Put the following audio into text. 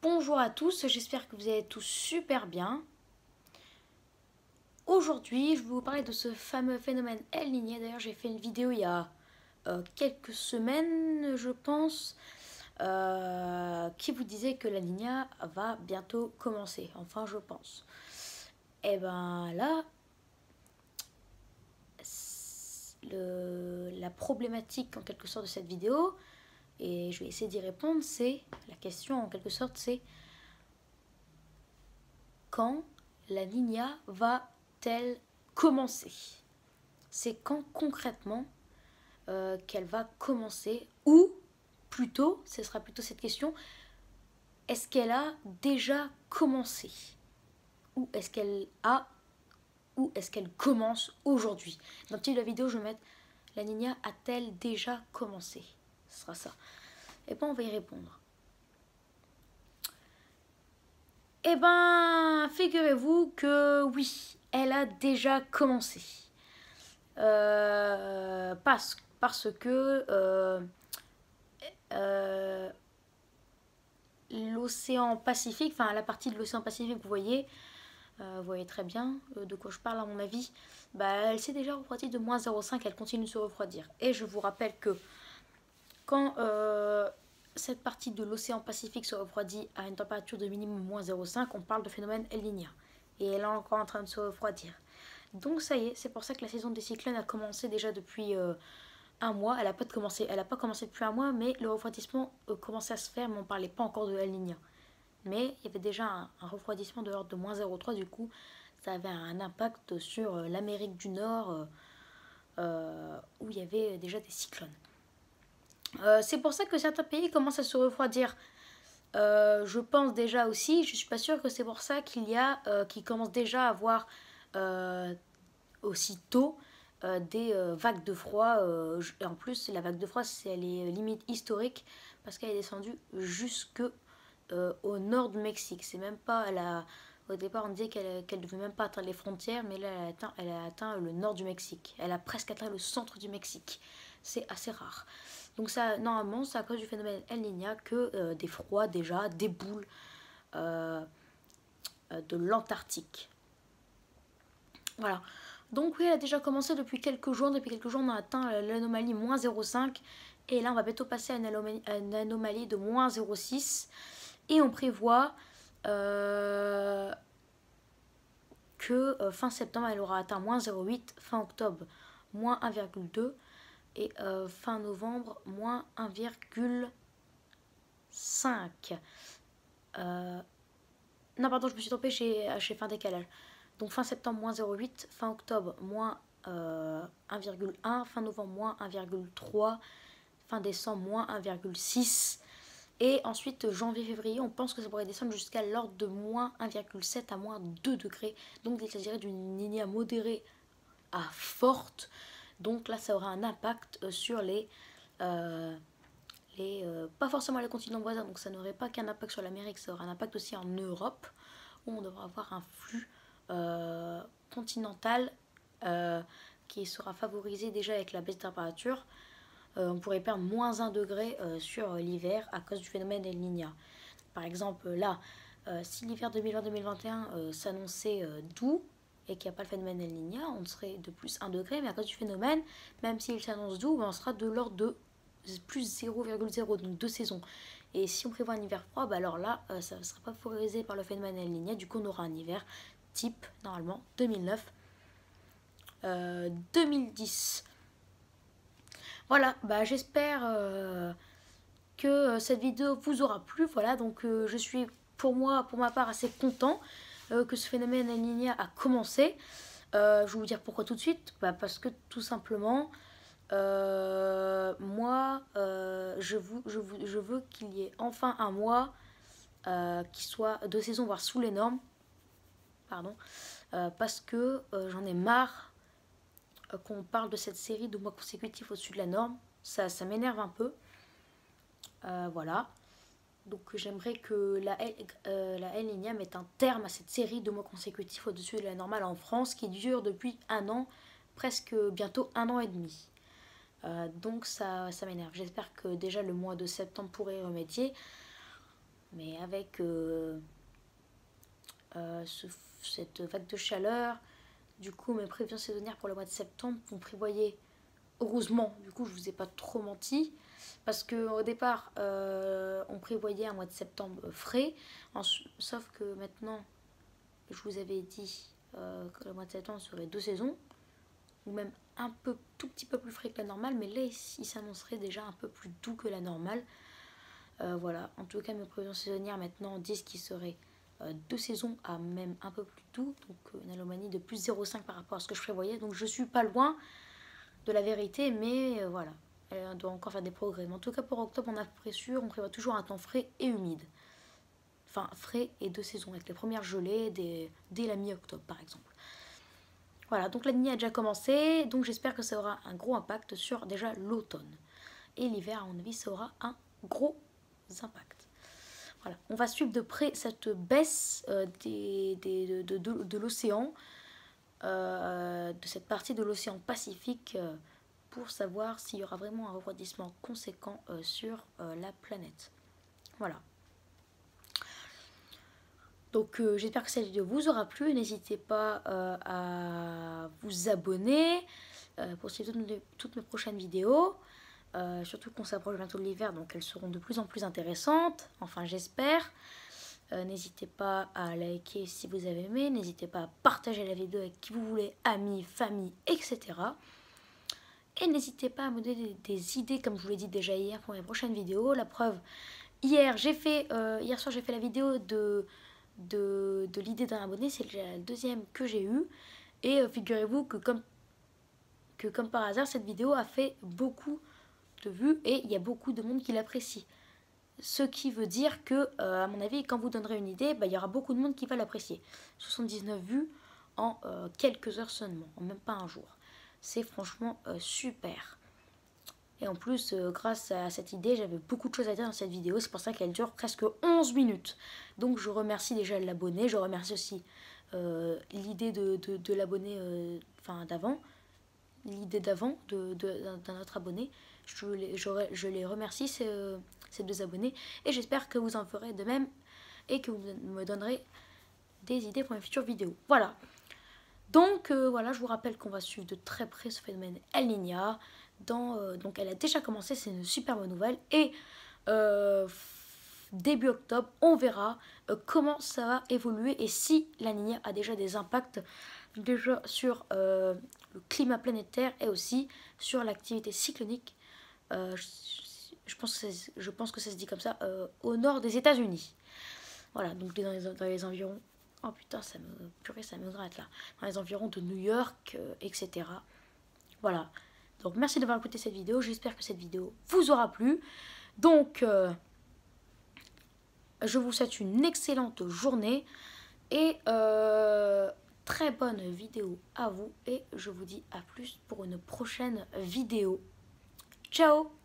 Bonjour à tous, j'espère que vous allez tous super bien. Aujourd'hui, je vais vous parler de ce fameux phénomène El Niño. D'ailleurs, j'ai fait une vidéo il y a quelques semaines, je pense, qui vous disait que la Niña va bientôt commencer. Enfin, je pense. Et ben là, la problématique en quelque sorte de cette vidéo, et je vais essayer d'y répondre, c'est la question en quelque sorte, c'est quand la Niña va-t-elle commencer? C'est quand concrètement qu'elle va commencer, ou plutôt, ce sera plutôt cette question, est-ce qu'elle a déjà commencé? Ou est-ce qu'elle a, ou est-ce qu'elle commence aujourd'hui? Dans le titre de la vidéo, je vais mettre la Niña a-t-elle déjà commencé? Ce sera ça. Et bien, on va y répondre. Eh ben, figurez-vous que oui, elle a déjà commencé. Parce que l'océan Pacifique, enfin la partie de l'océan Pacifique, vous voyez très bien de quoi je parle à mon avis, bah, elle s'est déjà refroidie de moins 0,5, elle continue de se refroidir. Et je vous rappelle que quand cette partie de l'océan Pacifique se refroidit à une température de minimum moins 0,5, on parle de phénomène El Niño. Et elle est encore en train de se refroidir. Donc ça y est, c'est pour ça que la saison des cyclones a commencé déjà depuis un mois. Elle n'a pas commencé depuis un mois, mais le refroidissement commençait à se faire, mais on ne parlait pas encore de El Niño. Mais il y avait déjà un refroidissement de l'ordre de moins 0,3, du coup ça avait un impact sur l'Amérique du Nord où il y avait déjà des cyclones. C'est pour ça que certains pays commencent à se refroidir. Je pense déjà aussi, je suis pas sûre que c'est pour ça qu'ils commencent déjà à avoir aussitôt des vagues de froid. Et en plus, la vague de froid, elle est limite historique parce qu'elle est descendue jusque au nord du Mexique. C'est même pas, au départ, on disait qu'elle devait même pas atteindre les frontières, mais là, elle a atteint le nord du Mexique. Elle a presque atteint le centre du Mexique. C'est assez rare. Donc ça, normalement, c'est à cause du phénomène El Niño que des froids déjà déboulent de l'Antarctique. Voilà. Donc oui, elle a déjà commencé depuis quelques jours. Depuis quelques jours, on a atteint l'anomalie moins 0,5. Et là, on va bientôt passer à une anomalie de moins 0,6. Et on prévoit que fin septembre, elle aura atteint moins 0,8. Fin octobre, moins 1,2. Et fin novembre, moins 1,5. Non, pardon, je me suis trompée, j'ai fait un décalage. Donc fin septembre, moins 0,8. Fin octobre, moins 1,1. Fin novembre, moins 1,3. Fin décembre, moins 1,6. Et ensuite, janvier-février, on pense que ça pourrait descendre jusqu'à l'ordre de moins 1,7 à moins 2 degrés. Donc il s'agirait d'une Niña modérée à forte. Donc là, ça aura un impact sur pas forcément les continents voisins, donc ça n'aurait pas qu'un impact sur l'Amérique, ça aura un impact aussi en Europe, où on devra avoir un flux continental qui sera favorisé déjà avec la baisse de température. On pourrait perdre moins 1 degré sur l'hiver à cause du phénomène El Niño. Par exemple, là, si l'hiver 2020-2021 s'annonçait doux et qu'il n'y a pas le phénomène El Niño, on serait de plus 1 degré, mais à cause du phénomène, même s'il s'annonce doux, on sera de l'ordre de plus 0,0, donc 2 saisons. Et si on prévoit un hiver froid, bah alors là, ça ne sera pas favorisé par le phénomène El Niño, du coup on aura un hiver type, normalement, 2009-2010. Voilà, bah j'espère que cette vidéo vous aura plu. Voilà, donc je suis pour ma part, assez content que ce phénomène El Niño a commencé. Je vais vous dire pourquoi tout de suite. Bah, parce que tout simplement, moi, je veux qu'il y ait enfin un mois qui soit de saison, voire sous les normes. Pardon. Parce que j'en ai marre qu'on parle de cette série de mois consécutifs au-dessus de la norme. Ça m'énerve un peu. Voilà. Donc j'aimerais que la El Niño mette un terme à cette série de mois consécutifs au-dessus de la normale en France qui dure depuis un an, presque bientôt un an et demi. Donc ça m'énerve. J'espère que déjà le mois de septembre pourrait y remédier. Mais avec cette vague de chaleur, du coup mes prévisions saisonnières pour le mois de septembre, vous prévoyez, heureusement, du coup je vous ai pas trop menti, parce qu'au départ on prévoyait un mois de septembre frais, sauf que maintenant je vous avais dit que le mois de septembre serait 2 saisons, ou même tout petit peu plus frais que la normale, mais là il s'annoncerait déjà un peu plus doux que la normale. Voilà, en tout cas mes prévisions saisonnières maintenant disent qu'il serait 2 saisons à même un peu plus doux, donc une anomalie de plus 0,5 par rapport à ce que je prévoyais, donc je suis pas loin de la vérité, mais voilà, elle doit encore faire des progrès. Mais en tout cas pour octobre on a peu sûr, on prévoit toujours un temps frais et humide, enfin frais et 2 saisons, avec les premières gelées dès la mi-octobre par exemple. Voilà, donc la nuit a déjà commencé, donc j'espère que ça aura un gros impact sur déjà l'automne. Et l'hiver, à mon avis, ça aura un gros impact. Voilà, on va suivre de près cette baisse de l'océan, de cette partie de l'océan Pacifique, pour savoir s'il y aura vraiment un refroidissement conséquent sur la planète. Voilà. Donc j'espère que cette vidéo vous aura plu. N'hésitez pas à vous abonner pour suivre toutes mes prochaines vidéos. Surtout qu'on s'approche bientôt de l'hiver, donc elles seront de plus en plus intéressantes. Enfin j'espère. N'hésitez pas à liker si vous avez aimé. N'hésitez pas à partager la vidéo avec qui vous voulez, amis, famille, etc. Et n'hésitez pas à me donner des idées, comme je vous l'ai dit déjà hier, pour mes prochaines vidéos. La preuve, hier soir j'ai fait la vidéo de l'idée d'un abonné, c'est la deuxième que j'ai eue, et figurez-vous que comme par hasard cette vidéo a fait beaucoup de vues et il y a beaucoup de monde qui l'apprécie, ce qui veut dire que à mon avis quand vous donnerez une idée, il y aura beaucoup de monde qui va l'apprécier. 79 vues en quelques heures seulement, en même pas un jour, c'est franchement super. Et en plus, grâce à cette idée, j'avais beaucoup de choses à dire dans cette vidéo. C'est pour ça qu'elle dure presque 11 minutes. Donc je remercie déjà l'abonné. Je remercie aussi l'idée de l'abonné d'avant. L'idée d'avant d'un autre abonné. Je les remercie, ces deux abonnés. Et j'espère que vous en ferez de même. Et que vous me donnerez des idées pour mes futures vidéos. Voilà. Donc voilà, je vous rappelle qu'on va suivre de très près ce phénomène El Niño. Donc elle a déjà commencé, c'est une super bonne nouvelle. Et début octobre, on verra comment ça va évoluer et si la Niña a déjà des impacts déjà sur le climat planétaire et aussi sur l'activité cyclonique. Je pense que ça se dit comme ça, au nord des États-Unis. Voilà, donc dans les environs. Oh putain, ça me gratte là. Dans les environs de New York, etc. Voilà. Donc merci d'avoir écouté cette vidéo. J'espère que cette vidéo vous aura plu. Donc je vous souhaite une excellente journée. Et très bonne vidéo à vous. Et je vous dis à plus pour une prochaine vidéo. Ciao!